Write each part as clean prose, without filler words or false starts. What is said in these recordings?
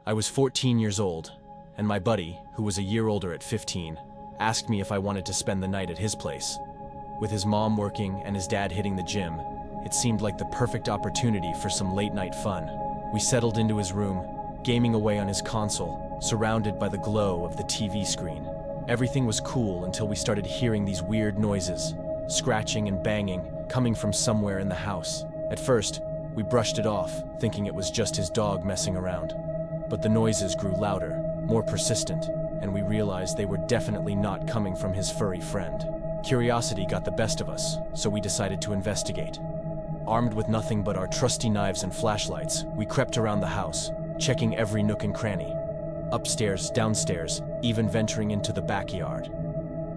I was 14 years old, and my buddy, who was a year older at 15, asked me if I wanted to spend the night at his place. With his mom working and his dad hitting the gym, it seemed like the perfect opportunity for some late-night fun. We settled into his room, gaming away on his console, surrounded by the glow of the TV screen. Everything was cool until we started hearing these weird noises, scratching and banging, coming from somewhere in the house. At first, we brushed it off, thinking it was just his dog messing around. But the noises grew louder, more persistent, and we realized they were definitely not coming from his furry friend. Curiosity got the best of us, so we decided to investigate. Armed with nothing but our trusty knives and flashlights, we crept around the house, checking every nook and cranny. Upstairs, downstairs, even venturing into the backyard.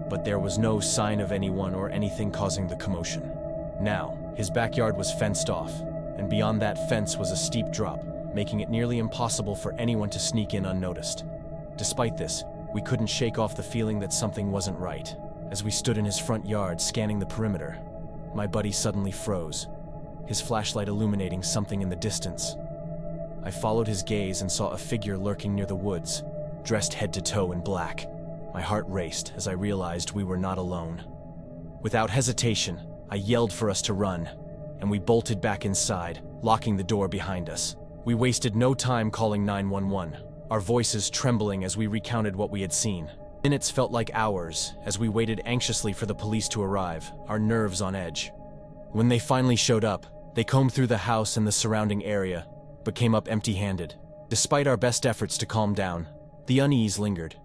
But there was no sign of anyone or anything causing the commotion. Now, his backyard was fenced off, and beyond that fence was a steep drop, making it nearly impossible for anyone to sneak in unnoticed. Despite this, we couldn't shake off the feeling that something wasn't right. As we stood in his front yard scanning the perimeter, my buddy suddenly froze, his flashlight illuminating something in the distance. I followed his gaze and saw a figure lurking near the woods, dressed head to toe in black. My heart raced as I realized we were not alone. Without hesitation, I yelled for us to run, and we bolted back inside, locking the door behind us. We wasted no time calling 911, our voices trembling as we recounted what we had seen. Minutes felt like hours as we waited anxiously for the police to arrive, our nerves on edge. When they finally showed up, they combed through the house and the surrounding area, but came up empty-handed. Despite our best efforts to calm down, the unease lingered,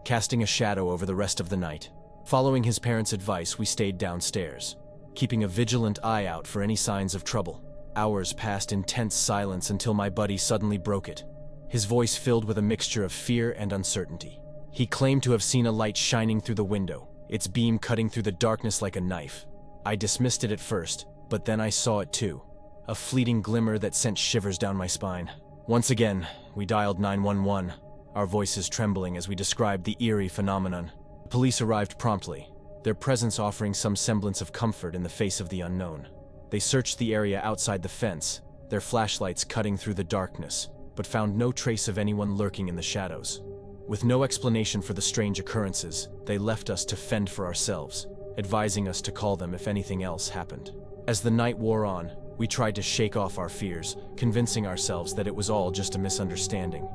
casting a shadow over the rest of the night. Following his parents' advice, we stayed downstairs, keeping a vigilant eye out for any signs of trouble. Hours passed in tense silence until my buddy suddenly broke it, his voice filled with a mixture of fear and uncertainty. He claimed to have seen a light shining through the window, its beam cutting through the darkness like a knife. I dismissed it at first, but then I saw it too, a fleeting glimmer that sent shivers down my spine. Once again, we dialed 911, our voices trembling as we described the eerie phenomenon. The police arrived promptly, their presence offering some semblance of comfort in the face of the unknown. They searched the area outside the fence, their flashlights cutting through the darkness, but found no trace of anyone lurking in the shadows. With no explanation for the strange occurrences, they left us to fend for ourselves, advising us to call them if anything else happened. As the night wore on, we tried to shake off our fears, convincing ourselves that it was all just a misunderstanding.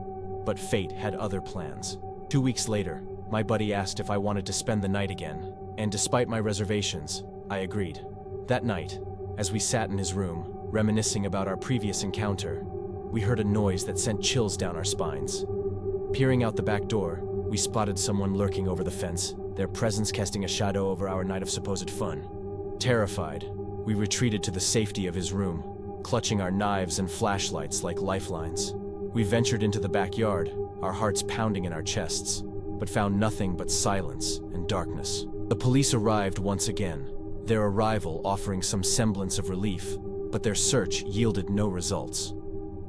But fate had other plans. 2 weeks later, my buddy asked if I wanted to spend the night again, and despite my reservations, I agreed. That night, as we sat in his room, reminiscing about our previous encounter, we heard a noise that sent chills down our spines. Peering out the back door, we spotted someone lurking over the fence, their presence casting a shadow over our night of supposed fun. Terrified, we retreated to the safety of his room, clutching our knives and flashlights like lifelines. We ventured into the backyard, our hearts pounding in our chests, but found nothing but silence and darkness. The police arrived once again, their arrival offering some semblance of relief, but their search yielded no results.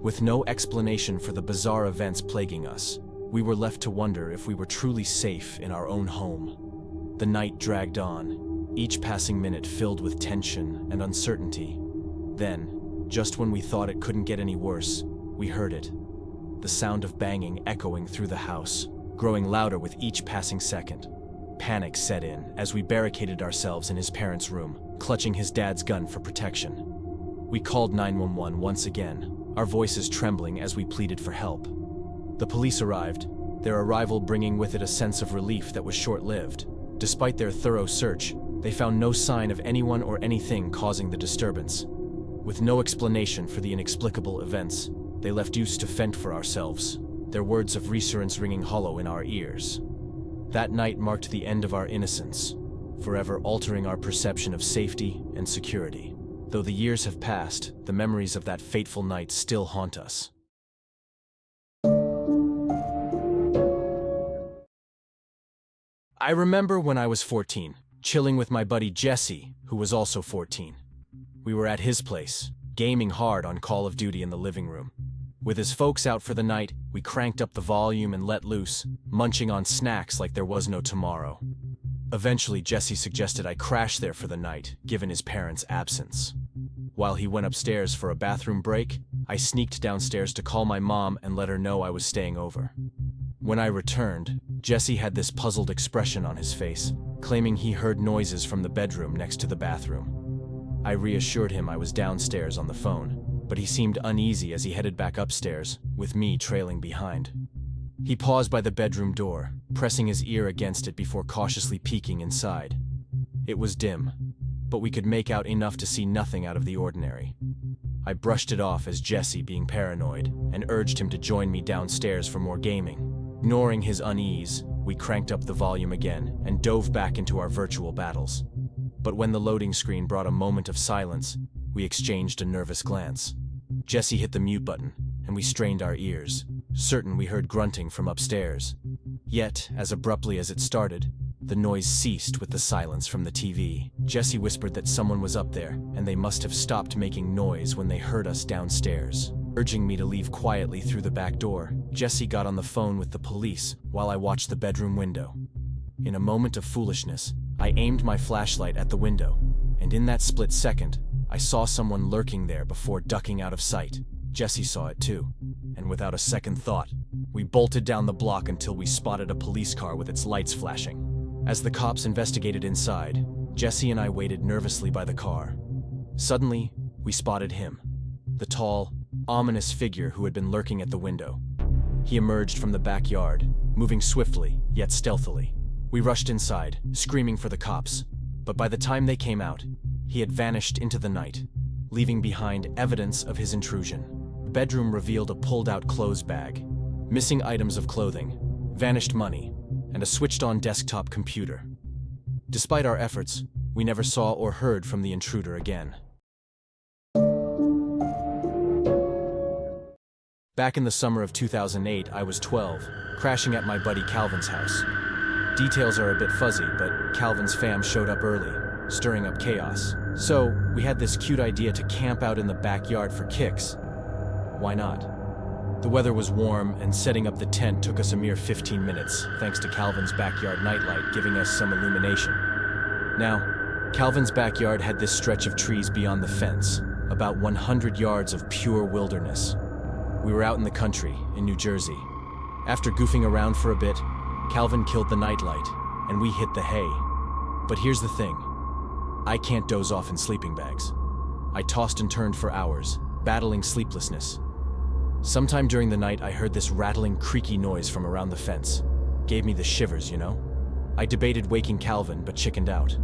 With no explanation for the bizarre events plaguing us, we were left to wonder if we were truly safe in our own home. The night dragged on, each passing minute filled with tension and uncertainty. Then, just when we thought it couldn't get any worse, we heard it. The sound of banging echoing through the house, growing louder with each passing second. Panic set in as we barricaded ourselves in his parents' room, clutching his dad's gun for protection. We called 911 once again, our voices trembling as we pleaded for help. The police arrived, their arrival bringing with it a sense of relief that was short-lived. Despite their thorough search, they found no sign of anyone or anything causing the disturbance. With no explanation for the inexplicable events, they left us to fend for ourselves, their words of reassurance ringing hollow in our ears. That night marked the end of our innocence, forever altering our perception of safety and security. Though the years have passed, the memories of that fateful night still haunt us. I remember when I was 14, chilling with my buddy Jesse, who was also 14. We were at his place, gaming hard on Call of Duty in the living room. With his folks out for the night, we cranked up the volume and let loose, munching on snacks like there was no tomorrow. Eventually, Jesse suggested I crash there for the night, given his parents' absence. While he went upstairs for a bathroom break, I sneaked downstairs to call my mom and let her know I was staying over. When I returned, Jesse had this puzzled expression on his face, claiming he heard noises from the bedroom next to the bathroom. I reassured him I was downstairs on the phone, but he seemed uneasy as he headed back upstairs, with me trailing behind. He paused by the bedroom door, pressing his ear against it before cautiously peeking inside. It was dim, but we could make out enough to see nothing out of the ordinary. I brushed it off as Jesse being paranoid and urged him to join me downstairs for more gaming. Ignoring his unease, we cranked up the volume again and dove back into our virtual battles. But when the loading screen brought a moment of silence, we exchanged a nervous glance. Jesse hit the mute button, and we strained our ears, certain we heard grunting from upstairs. Yet, as abruptly as it started, the noise ceased with the silence from the TV. Jesse whispered that someone was up there, and they must have stopped making noise when they heard us downstairs. Urging me to leave quietly through the back door, Jesse got on the phone with the police while I watched the bedroom window. In a moment of foolishness, I aimed my flashlight at the window, and in that split second, I saw someone lurking there before ducking out of sight. Jesse saw it too, and without a second thought, we bolted down the block until we spotted a police car with its lights flashing. As the cops investigated inside, Jesse and I waited nervously by the car. Suddenly, we spotted him, the tall, ominous figure who had been lurking at the window. He emerged from the backyard, moving swiftly, yet stealthily. We rushed inside, screaming for the cops, but by the time they came out, he had vanished into the night, leaving behind evidence of his intrusion. The bedroom revealed a pulled-out clothes bag, missing items of clothing, vanished money, and a switched-on desktop computer. Despite our efforts, we never saw or heard from the intruder again. Back in the summer of 2008, I was 12, crashing at my buddy Calvin's house. Details are a bit fuzzy, but Calvin's fam showed up early, stirring up chaos. So, we had this cute idea to camp out in the backyard for kicks. Why not? The weather was warm, and setting up the tent took us a mere 15 minutes, thanks to Calvin's backyard nightlight giving us some illumination. Now, Calvin's backyard had this stretch of trees beyond the fence, about 100 yards of pure wilderness. We were out in the country, in New Jersey. After goofing around for a bit, Calvin killed the nightlight, and we hit the hay. But here's the thing. I can't doze off in sleeping bags. I tossed and turned for hours, battling sleeplessness. Sometime during the night, I heard this rattling, creaky noise from around the fence. Gave me the shivers, you know? I debated waking Calvin, but chickened out.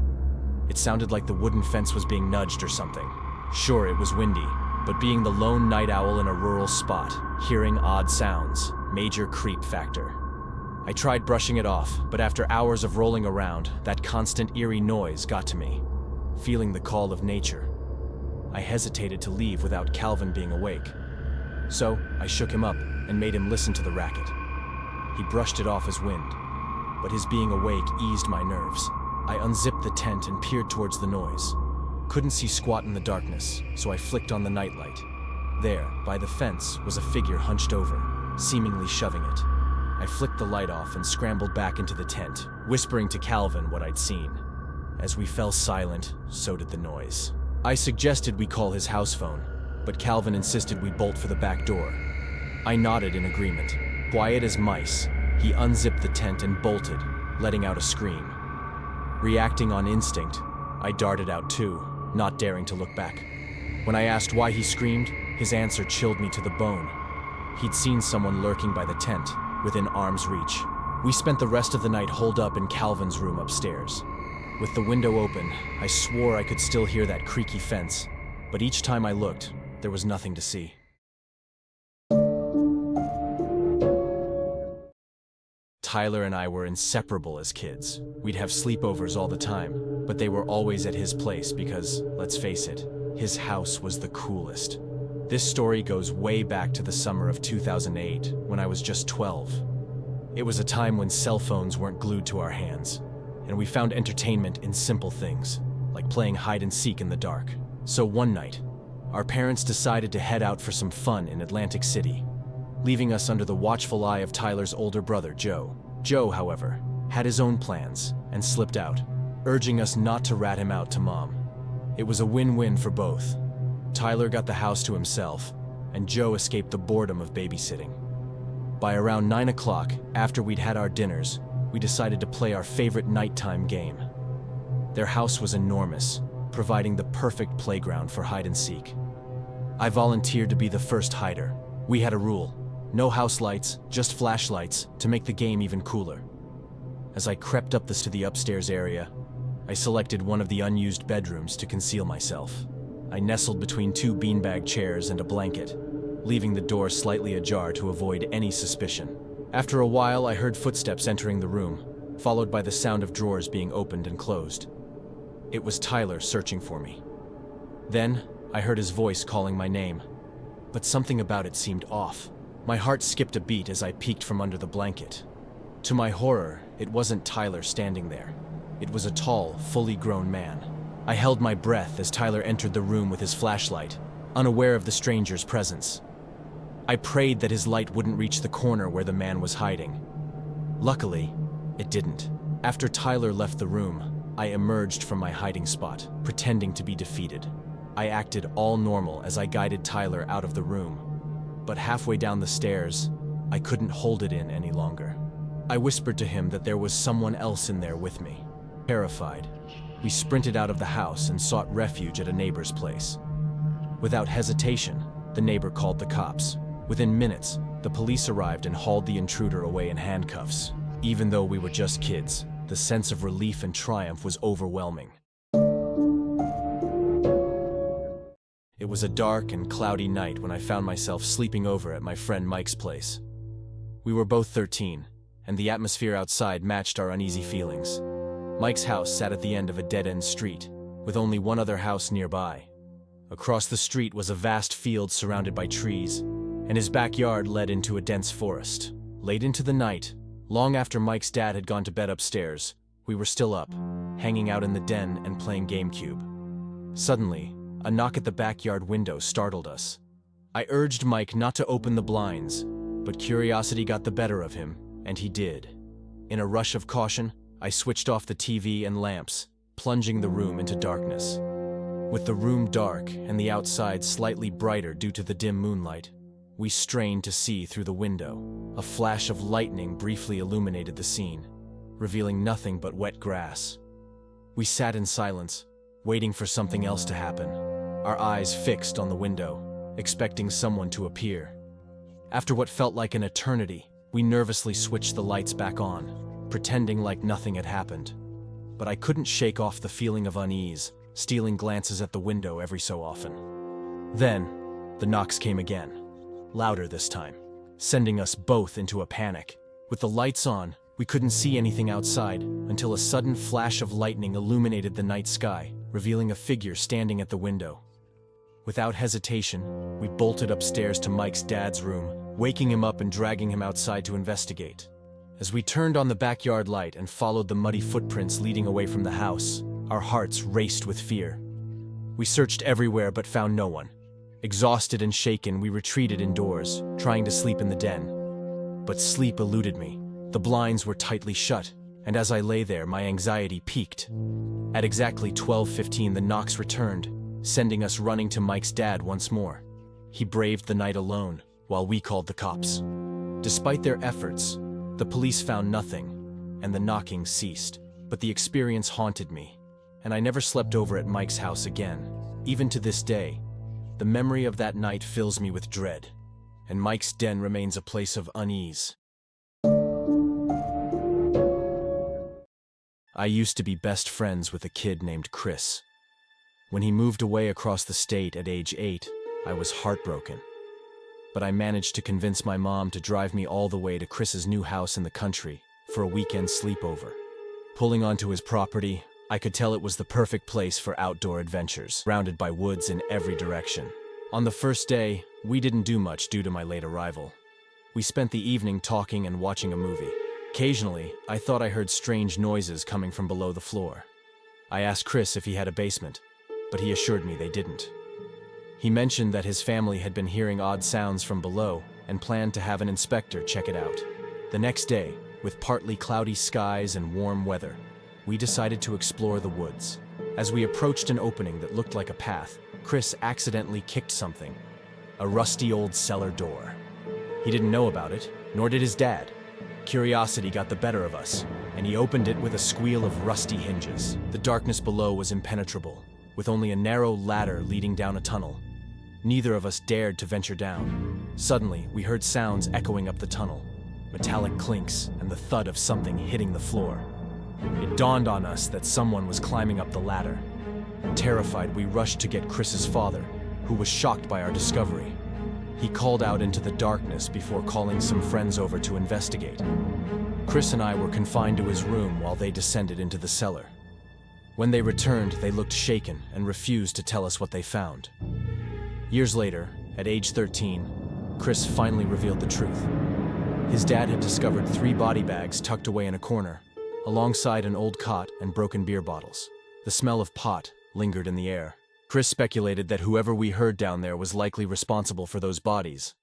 It sounded like the wooden fence was being nudged or something. Sure, it was windy, but being the lone night owl in a rural spot, hearing odd sounds, major creep factor. I tried brushing it off, but after hours of rolling around, that constant eerie noise got to me, feeling the call of nature. I hesitated to leave without Calvin being awake. So, I shook him up and made him listen to the racket. He brushed it off as wind, but his being awake eased my nerves. I unzipped the tent and peered towards the noise. Couldn't see squat in the darkness, so I flicked on the nightlight. There, by the fence, was a figure hunched over, seemingly shoving it. I flicked the light off and scrambled back into the tent, whispering to Calvin what I'd seen. As we fell silent, so did the noise. I suggested we call his house phone, but Calvin insisted we bolt for the back door. I nodded in agreement. Quiet as mice, he unzipped the tent and bolted, letting out a scream. Reacting on instinct, I darted out too, not daring to look back. When I asked why he screamed, his answer chilled me to the bone. He'd seen someone lurking by the tent, within arm's reach. We spent the rest of the night holed up in Calvin's room upstairs. With the window open, I swore I could still hear that creaky fence, but each time I looked, there was nothing to see. Tyler and I were inseparable as kids. We'd have sleepovers all the time, but they were always at his place because, let's face it, his house was the coolest. This story goes way back to the summer of 2008, when I was just 12. It was a time when cell phones weren't glued to our hands, and we found entertainment in simple things, like playing hide and seek in the dark. So one night, our parents decided to head out for some fun in Atlantic City, leaving us under the watchful eye of Tyler's older brother, Joe. Joe, however, had his own plans and slipped out, urging us not to rat him out to Mom. It was a win-win for both. Tyler got the house to himself, and Joe escaped the boredom of babysitting. By around 9 o'clock, after we'd had our dinners, we decided to play our favorite nighttime game. Their house was enormous, providing the perfect playground for hide and seek. I volunteered to be the first hider. We had a rule: no house lights, just flashlights, to make the game even cooler. As I crept up to the upstairs area, I selected one of the unused bedrooms to conceal myself. I nestled between two beanbag chairs and a blanket, leaving the door slightly ajar to avoid any suspicion. After a while, I heard footsteps entering the room, followed by the sound of drawers being opened and closed. It was Tyler searching for me. Then, I heard his voice calling my name, but something about it seemed off. My heart skipped a beat as I peeked from under the blanket. To my horror, it wasn't Tyler standing there. It was a tall, fully grown man. I held my breath as Tyler entered the room with his flashlight, unaware of the stranger's presence. I prayed that his light wouldn't reach the corner where the man was hiding. Luckily, it didn't. After Tyler left the room, I emerged from my hiding spot, pretending to be defeated. I acted all normal as I guided Tyler out of the room, but halfway down the stairs, I couldn't hold it in any longer. I whispered to him that there was someone else in there with me. Terrified, we sprinted out of the house and sought refuge at a neighbor's place. Without hesitation, the neighbor called the cops. Within minutes, the police arrived and hauled the intruder away in handcuffs. Even though we were just kids, the sense of relief and triumph was overwhelming. It was a dark and cloudy night when I found myself sleeping over at my friend Mike's place. We were both 13, and the atmosphere outside matched our uneasy feelings. Mike's house sat at the end of a dead-end street, with only one other house nearby. Across the street was a vast field surrounded by trees, and his backyard led into a dense forest. Late into the night, long after Mike's dad had gone to bed upstairs, we were still up, hanging out in the den and playing GameCube. Suddenly, a knock at the backyard window startled us. I urged Mike not to open the blinds, but curiosity got the better of him, and he did. In a rush of caution, I switched off the TV and lamps, plunging the room into darkness. With the room dark and the outside slightly brighter due to the dim moonlight, we strained to see through the window. A flash of lightning briefly illuminated the scene, revealing nothing but wet grass. We sat in silence, waiting for something else to happen, our eyes fixed on the window, expecting someone to appear. After what felt like an eternity, we nervously switched the lights back on, pretending like nothing had happened. But I couldn't shake off the feeling of unease, stealing glances at the window every so often. Then, the knocks came again, louder this time, sending us both into a panic. With the lights on, we couldn't see anything outside until a sudden flash of lightning illuminated the night sky, revealing a figure standing at the window. Without hesitation, we bolted upstairs to Mike's dad's room, waking him up and dragging him outside to investigate. As we turned on the backyard light and followed the muddy footprints leading away from the house, our hearts raced with fear. We searched everywhere but found no one. Exhausted and shaken, we retreated indoors, trying to sleep in the den. But sleep eluded me. The blinds were tightly shut, and as I lay there, my anxiety peaked. At exactly 12:15, the knocks returned, sending us running to Mike's dad once more. He braved the night alone, while we called the cops. Despite their efforts, the police found nothing, and the knocking ceased. But the experience haunted me, and I never slept over at Mike's house again. Even to this day, the memory of that night fills me with dread, and Mike's den remains a place of unease. I used to be best friends with a kid named Chris. When he moved away across the state at age 8, I was heartbroken. But I managed to convince my mom to drive me all the way to Chris's new house in the country for a weekend sleepover. Pulling onto his property, I could tell it was the perfect place for outdoor adventures, surrounded by woods in every direction. On the first day, we didn't do much due to my late arrival. We spent the evening talking and watching a movie. Occasionally, I thought I heard strange noises coming from below the floor. I asked Chris if he had a basement, but he assured me they didn't. He mentioned that his family had been hearing odd sounds from below and planned to have an inspector check it out. The next day, with partly cloudy skies and warm weather, we decided to explore the woods. As we approached an opening that looked like a path, Chris accidentally kicked something, a rusty old cellar door. He didn't know about it, nor did his dad. Curiosity got the better of us, and he opened it with a squeal of rusty hinges. The darkness below was impenetrable, with only a narrow ladder leading down a tunnel. Neither of us dared to venture down. Suddenly, we heard sounds echoing up the tunnel, metallic clinks and the thud of something hitting the floor. It dawned on us that someone was climbing up the ladder. Terrified, we rushed to get Chris's father, who was shocked by our discovery. He called out into the darkness before calling some friends over to investigate. Chris and I were confined to his room while they descended into the cellar. When they returned, they looked shaken and refused to tell us what they found. Years later, at age 13, Chris finally revealed the truth. His dad had discovered 3 body bags tucked away in a corner, alongside an old cot and broken beer bottles. The smell of pot lingered in the air. Chris speculated that whoever we heard down there was likely responsible for those bodies,